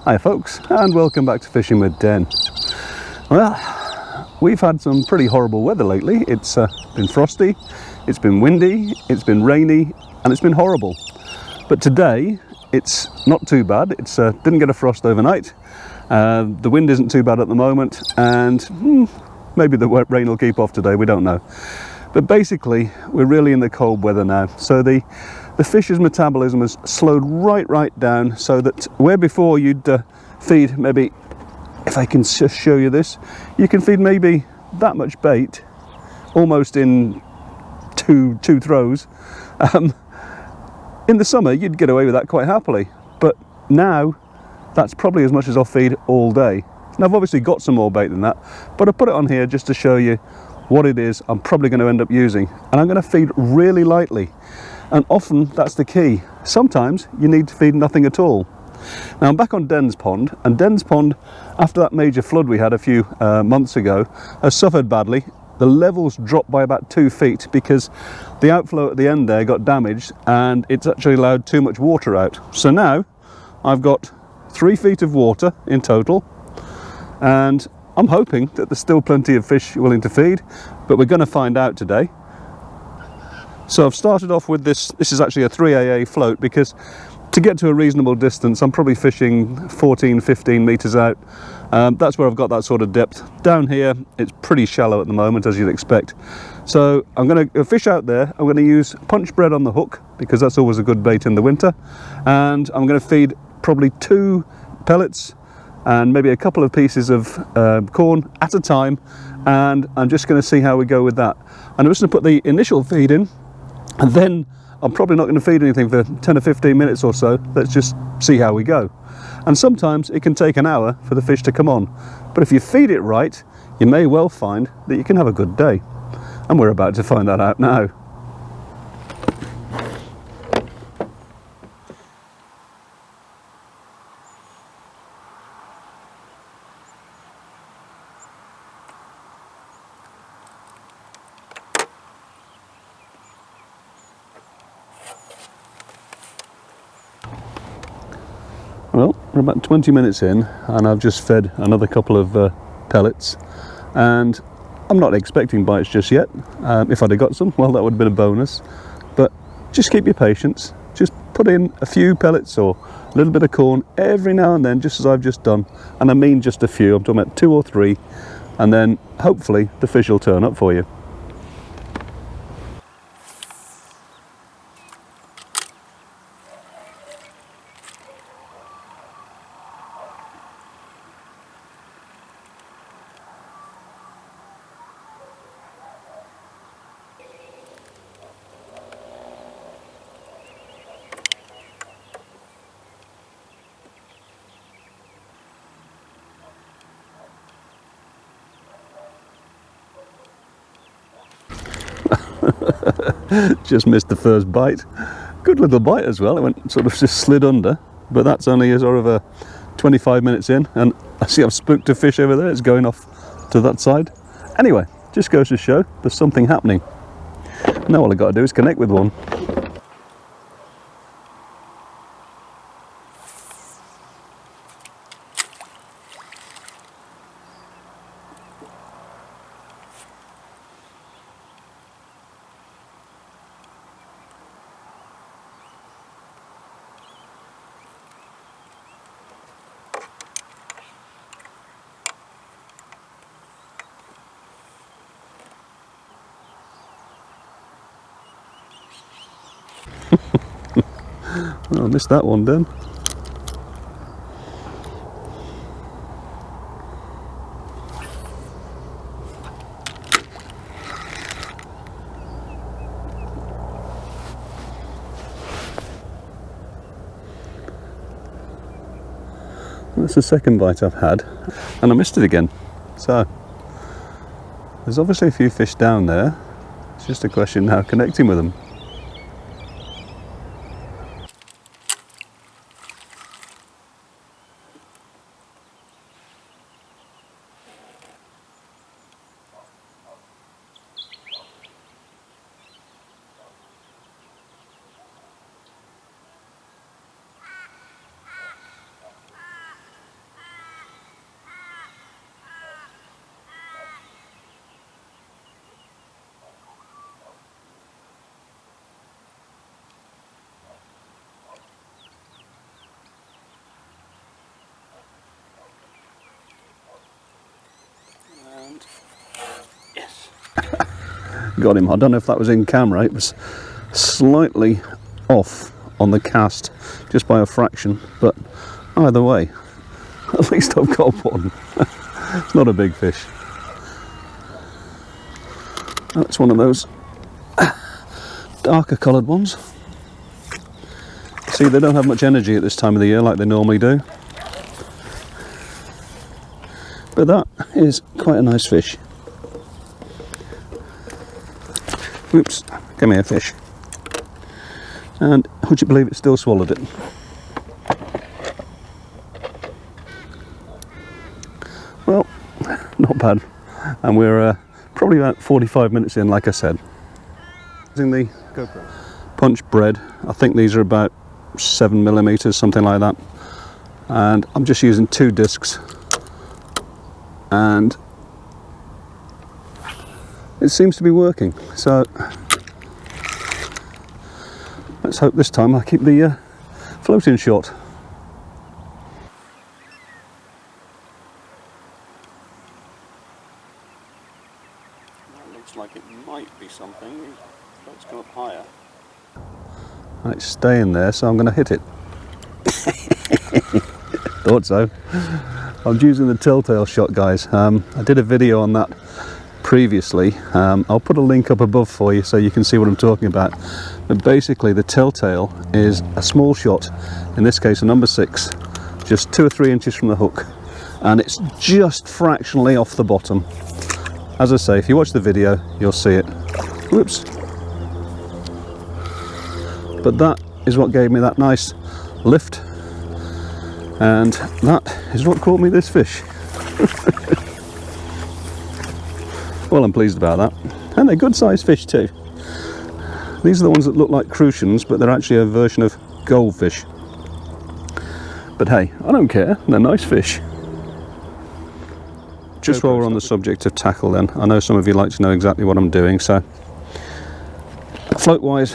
Hi folks, and welcome back to Fishing with Den. Well, we've had some pretty horrible weather lately. It's been frosty, it's been windy, it's been rainy, and it's been horrible. But today, it's not too bad. It's didn't get a frost overnight. The wind isn't too bad at the moment, and maybe the rain will keep off today, we don't know. But basically, we're really in the cold weather now. So the fish's metabolism has slowed right down, so that where before you'd feed maybe, if I can just show you this, you can feed maybe that much bait almost in two throws. In the summer you'd get away with that quite happily, but now that's probably as much as I'll feed all day. Now I've obviously got some more bait than that, but I put it on here just to show you what it is I'm probably going to end up using, and I'm going to feed really lightly. And often that's the key. Sometimes you need to feed nothing at all. Now I'm back on Den's Pond, and Den's Pond, after that major flood we had a few months ago, has suffered badly. The levels dropped by about 2 feet because the outflow at the end there got damaged, and it's actually allowed too much water out. So now I've got 3 feet of water in total, and I'm hoping that there's still plenty of fish willing to feed, but we're going to find out today. So I've started off with this is actually a 3AA float, because to get to a reasonable distance I'm probably fishing 14-15 meters out. That's where I've got that sort of depth. Down here it's pretty shallow at the moment, as you'd expect. So I'm going to fish out there. I'm going to use punch bread on the hook, because that's always a good bait in the winter, and I'm going to feed probably 2 pellets and maybe a couple of pieces of corn at a time, and I'm just going to see how we go with that. And I'm just going to put the initial feed in, and then I'm probably not going to feed anything for 10 or 15 minutes or so. Let's just see how we go. And sometimes it can take an hour for the fish to come on, but if you feed it right, you may well find that you can have a good day. And we're about to find that out now. Well, we're about 20 minutes in, and I've just fed another couple of pellets, and I'm not expecting bites just yet. If I'd have got some, well, that would have been a bonus. But just keep your patience. Just put in a few pellets or a little bit of corn every now and then, just as I've just done. And I mean just a few. I'm talking about 2 or 3, and then hopefully the fish will turn up for you. Just missed the first bite. Good little bite as well. It went sort of just slid under, but that's only a sort of a 25 minutes in, and I see I've spooked a fish over there. It's going off to that side. Anyway, just goes to show there's something happening. Now all I've got to do is connect with one. Oh, I missed that one then. That's the second bite I've had, and I missed it again. So there's obviously a few fish down there. It's just a question now of connecting with them. got him. I don't know if that was in camera, it was slightly off on the cast, just by a fraction, but either way, at least I've got one. It's not a big fish. That's one of those darker coloured ones. See, they don't have much energy at this time of the year like they normally do. But that is quite a nice fish. Oops, come here fish. And would you believe it still swallowed it? Well, not bad. And we're probably about 45 minutes in, like I said. Using the GoPro punch bread, I think these are about 7mm, something like that. And I'm just using 2 discs. And it seems to be working. So let's hope this time I keep the floating shot. That looks like it might be something. Let's go up higher. And it's staying there, so I'm going to hit it. Thought so. I'm using the telltale shot, guys. I did a video on that previously. I'll put a link up above for you so you can see what I'm talking about. But basically the telltale is a small shot, in this case a number 6, just 2 or 3 inches from the hook, and it's just fractionally off the bottom. As I say, if you watch the video you'll see it. Whoops. But that is what gave me that nice lift, and that is what caught me this fish. Well, I'm pleased about that, and they're good sized fish too. These are the ones that look like crucians, but they're actually a version of goldfish. But hey, I don't care, they're nice fish. Just while we're on the subject of tackle then, I know some of you like to know exactly what I'm doing, so float wise,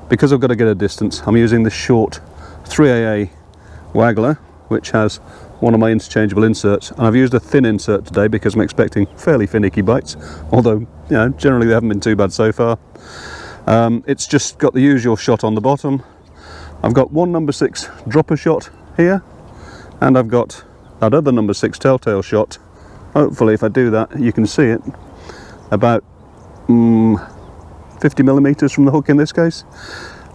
because I've got to get a distance, I'm using the short 3AA waggler, which has one of my interchangeable inserts, and I've used a thin insert today because I'm expecting fairly finicky bites, although, you know, generally they haven't been too bad so far. It's just got the usual shot on the bottom. I've got one number 6 dropper shot here, and I've got that other number 6 telltale shot. Hopefully if I do that you can see it, about 50mm from the hook in this case.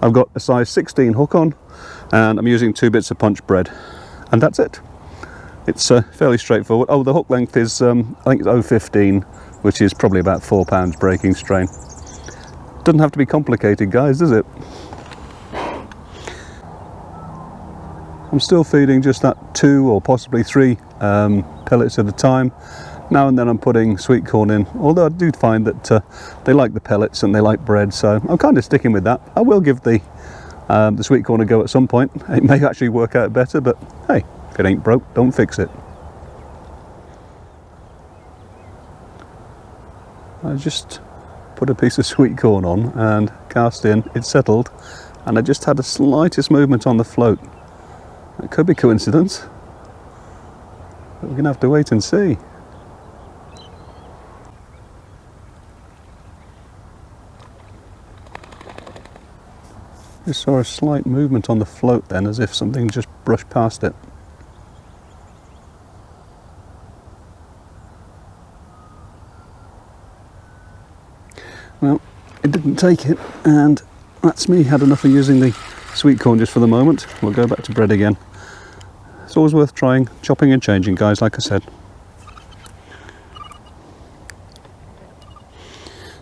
I've got a size 16 hook on, and I'm using 2 bits of punch bread, and that's it. It's fairly straightforward. Oh, the hook length is I think it's 0.15, which is probably about 4 pounds breaking strain. Doesn't have to be complicated, guys, does it? I'm still feeding just that 2 or possibly 3 pellets at a time. Now and then I'm putting sweet corn in, although I do find that they like the pellets and they like bread, so I'm kind of sticking with that. I will give the sweet corn a go at some point. It may actually work out better, but hey, if it ain't broke, don't fix it. I just put a piece of sweet corn on and cast in, it settled, and I just had the slightest movement on the float. It could be coincidence, but we're gonna have to wait and see. Just saw a slight movement on the float then, as if something just brushed past it. Well, it didn't take it, and that's me. Had enough of using the sweet corn just for the moment. We'll go back to bread again. It's always worth trying, chopping and changing, guys, like I said.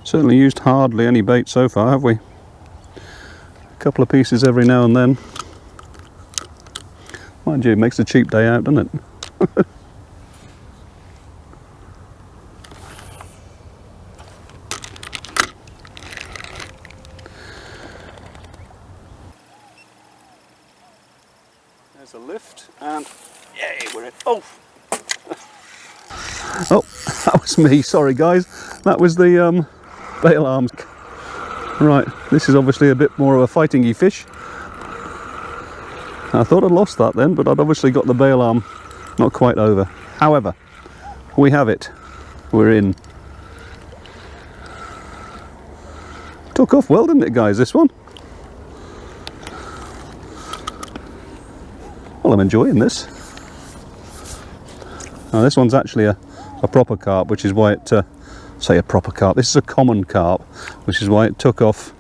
Certainly used hardly any bait so far, have we? A couple of pieces every now and then. Mind you, it makes a cheap day out, doesn't it? There's a lift, and yay, we're in. Oh! Oh, that was me, sorry guys. That was the bail arms. Right, this is obviously a bit more of a fighting-y fish. I thought I'd lost that then, but I'd obviously got the bail arm not quite over. However, we have it. We're in. Took off well, didn't it, guys, this one? Well, I'm enjoying this. Now, this one's actually a proper carp, which is why it, say a proper carp, this is a common carp, which is why it took off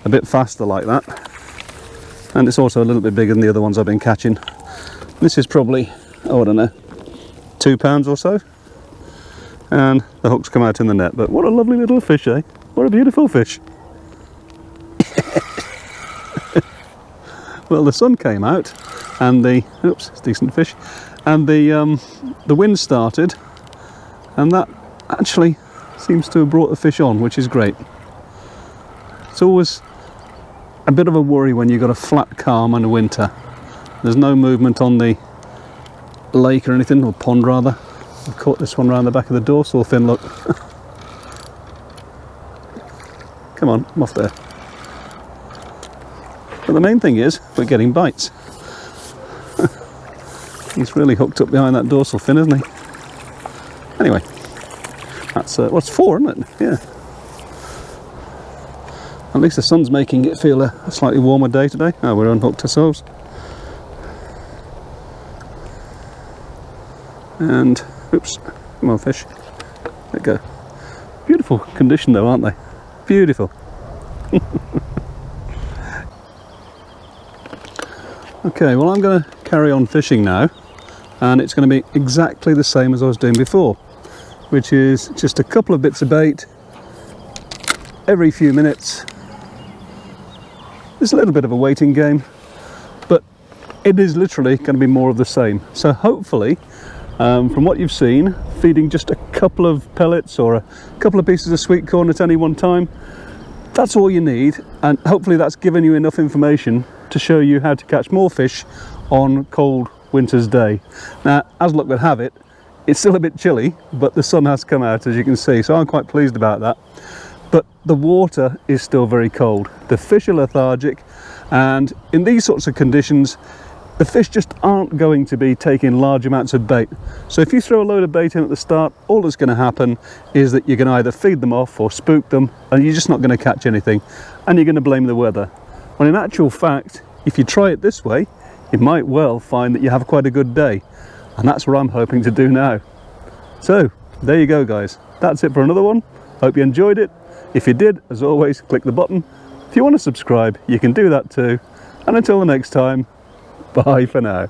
a bit faster like that. And it's also a little bit bigger than the other ones I've been catching. This is probably, oh, I don't know, 2 pounds or so. And the hook's come out in the net, but what a lovely little fish, eh? What a beautiful fish. Well, the sun came out and the, oops, it's a decent fish, and the wind started, and that actually seems to have brought the fish on, which is great. It's always a bit of a worry when you've got a flat calm and a winter. There's no movement on the lake or anything, or pond rather. I've caught this one round the back of the dorsal fin, look. Come on, I'm off there. But the main thing is, we're getting bites. He's really hooked up behind that dorsal fin, isn't he? Anyway, that's, what's 4, isn't it? Yeah. At least the sun's making it feel a slightly warmer day today. Oh, we're unhooked ourselves. And, oops, come on fish. There we go. Beautiful condition though, aren't they? Beautiful. Okay, well, I'm going to carry on fishing now, and it's going to be exactly the same as I was doing before, which is just a couple of bits of bait every few minutes. It's a little bit of a waiting game, but it is literally going to be more of the same. So hopefully, from what you've seen, feeding just a couple of pellets or a couple of pieces of sweet corn at any one time, that's all you need, and hopefully that's given you enough information to show you how to catch more fish on cold winter's day. Now, as luck would have it, it's still a bit chilly, but the sun has come out, as you can see, so I'm quite pleased about that. But the water is still very cold. The fish are lethargic, and in these sorts of conditions, the fish just aren't going to be taking large amounts of bait. So if you throw a load of bait in at the start, all that's going to happen is that you're going to either feed them off or spook them, and you're just not going to catch anything, and you're going to blame the weather. When in actual fact, if you try it this way, you might well find that you have quite a good day, and that's what I'm hoping to do now. So there you go, guys, that's it for another one. Hope you enjoyed it. If you did, as always, click the button. If you want to subscribe, you can do that too, and until the next time, bye for now.